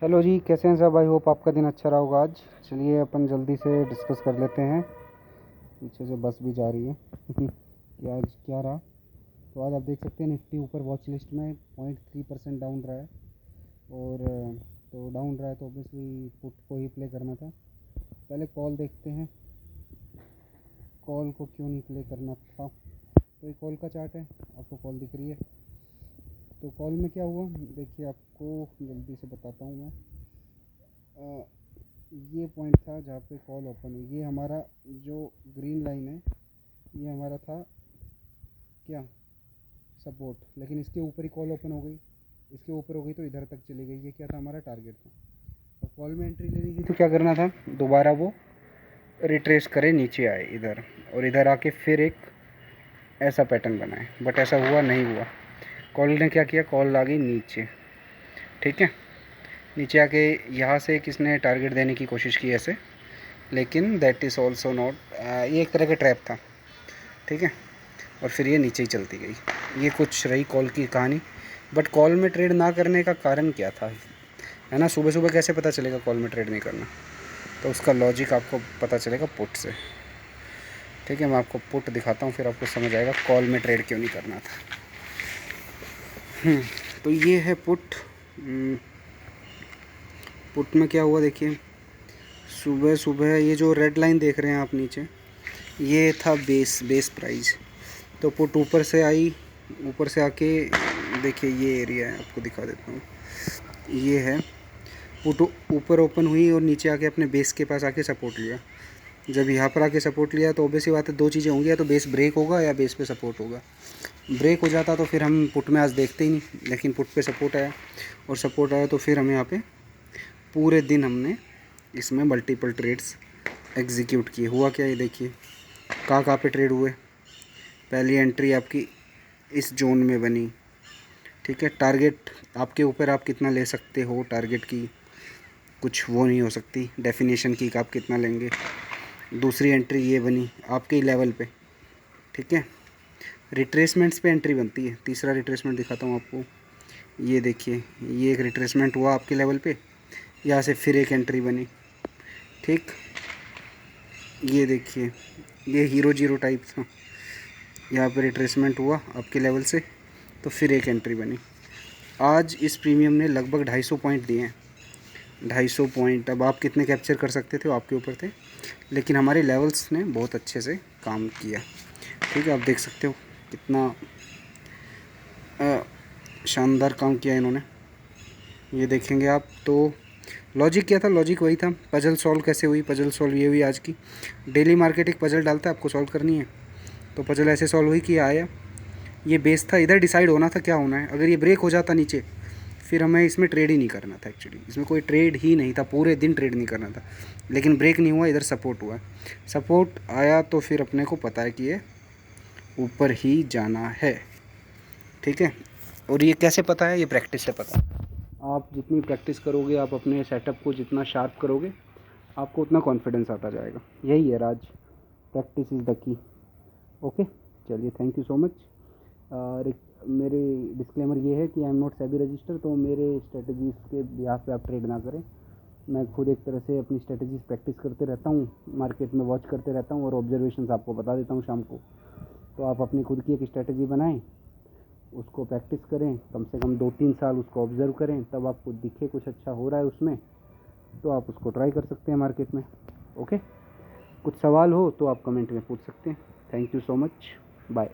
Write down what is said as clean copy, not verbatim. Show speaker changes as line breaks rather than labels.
Hello जी, कैसे हैं सब। आई होप आपका दिन अच्छा रहा होगा आज। चलिए अपन जल्दी से डिस्कस कर लेते हैं। पीछे से बस भी जा रही है कि आज क्या रहा। तो आज आप देख सकते हैं निफ्टी ऊपर वॉच लिस्ट में 0.3% डाउन रहा है। और तो डाउन रहा है तो ऑब्वियसली पुट को ही प्ले करना था। पहले कॉल देखते हैं, कॉल को क्यों नहीं प्ले करना था। तो ये कॉल का चार्ट है, आपको कॉल दिख रही है। तो कॉल में क्या हुआ देखिए, आपको जल्दी से बताता हूँ मैं। ये पॉइंट था जहाँ पे कॉल ओपन हुई। ये हमारा जो ग्रीन लाइन है ये हमारा था क्या, सपोर्ट। लेकिन इसके ऊपर ही कॉल ओपन हो गई, इसके ऊपर हो गई तो इधर तक चली गई। ये क्या था, हमारा टारगेट था। और कॉल में एंट्री लेनी थी तो क्या करना था, दोबारा वो रिट्रेस करे, नीचे आए इधर और इधर आके फिर एक ऐसा पैटर्न बनाए। बट ऐसा हुआ नहीं हुआ। कॉल ने क्या किया, कॉल आ गई नीचे। ठीक है, नीचे आके यहाँ से किसने टारगेट देने की कोशिश की ऐसे, लेकिन दैट इज़ ऑल्सो नॉट, ये एक तरह का ट्रैप था। ठीक है, और फिर ये नीचे ही चलती गई। ये कुछ रही कॉल की कहानी। बट कॉल में ट्रेड ना करने का कारण क्या था, है ना। सुबह सुबह कैसे पता चलेगा कॉल में ट्रेड नहीं करना, तो उसका लॉजिक आपको पता चलेगा पुट से। ठीक है, मैं आपको पुट दिखाता हूँ, फिर आपको समझ आएगा कॉल में ट्रेड क्यों नहीं करना था। तो ये है पुट। पुट में क्या हुआ देखिए, सुबह सुबह ये जो रेड लाइन देख रहे हैं आप नीचे, ये था बेस प्राइस। तो पुट ऊपर से आई, ऊपर से आके देखिए ये एरिया है, आपको दिखा देता हूँ। ये है पुट, ऊपर ओपन हुई और नीचे आके अपने बेस के पास आके सपोर्ट लिया। जब यहाँ पर आके सपोर्ट लिया तो ऑब्वियसली बात है, दो चीज़ें होंगी, या तो बेस ब्रेक होगा या बेस पे सपोर्ट होगा। ब्रेक हो जाता तो फिर हम पुट में आज देखते ही नहीं, लेकिन पुट पे सपोर्ट आया, और सपोर्ट आया तो फिर हमें यहाँ पे पूरे दिन हमने इसमें मल्टीपल ट्रेड्स एग्जीक्यूट किए। हुआ क्या, ये देखिए कहाँ पे ट्रेड हुए। पहली एंट्री आपकी इस जोन में बनी। ठीक है, टारगेट आपके ऊपर, आप कितना ले सकते हो टारगेट की कुछ वो नहीं हो सकती डेफिनेशन की, आप कितना लेंगे। दूसरी एंट्री ये बनी आपके लेवल पे। ठीक है, रिट्रेसमेंट्स पे एंट्री बनती है। तीसरा रिट्रेसमेंट दिखाता हूँ आपको। ये देखिए, ये एक रिट्रेसमेंट हुआ आपके लेवल पे, यहाँ से फिर एक एंट्री बनी। ठीक, ये देखिए ये हीरो जीरो टाइप था, यहाँ पे रिट्रेसमेंट हुआ आपके लेवल से, तो फिर एक एंट्री बनी। आज इस प्रीमियम ने लगभग 250 पॉइंट दिए हैं। 250 पॉइंट, अब आप कितने कैप्चर कर सकते थे वो आपके ऊपर थे, लेकिन हमारे लेवल्स ने बहुत अच्छे से काम किया। ठीक है, आप देख सकते हो कितना शानदार काम किया इन्होंने। ये देखेंगे आप तो लॉजिक क्या था, लॉजिक वही था। पजल सॉल्व कैसे हुई, पजल सॉल्व ये हुई आज की। डेली मार्केट एक पजल डालता है, आपको सॉल्व करनी है। तो पजल ऐसे सॉल्व हुई कि आया, ये बेस था, इधर डिसाइड होना था क्या होना है। अगर ये ब्रेक हो जाता नीचे, फिर हमें इसमें ट्रेड ही नहीं करना था। एक्चुअली इसमें कोई ट्रेड ही नहीं था, पूरे दिन ट्रेड नहीं करना था। लेकिन ब्रेक नहीं हुआ, इधर सपोर्ट हुआ। सपोर्ट आया तो फिर अपने को पता है कि ये ऊपर ही जाना है। ठीक है, और ये कैसे पता है, ये प्रैक्टिस से पता है। आप जितनी प्रैक्टिस करोगे, आप अपने सेटअप को जितना शार्प करोगे, आपको उतना कॉन्फिडेंस आता जाएगा। यही है राज, practice is the key. Okay, चलिए, थैंक यू सो मच। मेरे डिस्क्लेमर ये है कि I am not SEBI register, तो मेरे स्ट्रेटजीज़ के बिहाफ पे आप ट्रेड ना करें। मैं खुद एक तरह से अपनी स्ट्रेटजीज़ प्रैक्टिस करते रहता हूँ, मार्केट में वॉच करते रहता हूँ और ऑब्जर्वेशंस आपको बता देता हूँ शाम को। तो आप अपनी खुद की एक स्ट्रेटजी बनाएं, उसको प्रैक्टिस करें, कम से कम 2-3 साल उसको ऑब्ज़र्व करें, तब आपको दिखे कुछ अच्छा हो रहा है उसमें, तो आप उसको ट्राई कर सकते हैं मार्केट में। ओके, कुछ सवाल हो तो आप कमेंट में पूछ सकते हैं। Thank you so much, bye.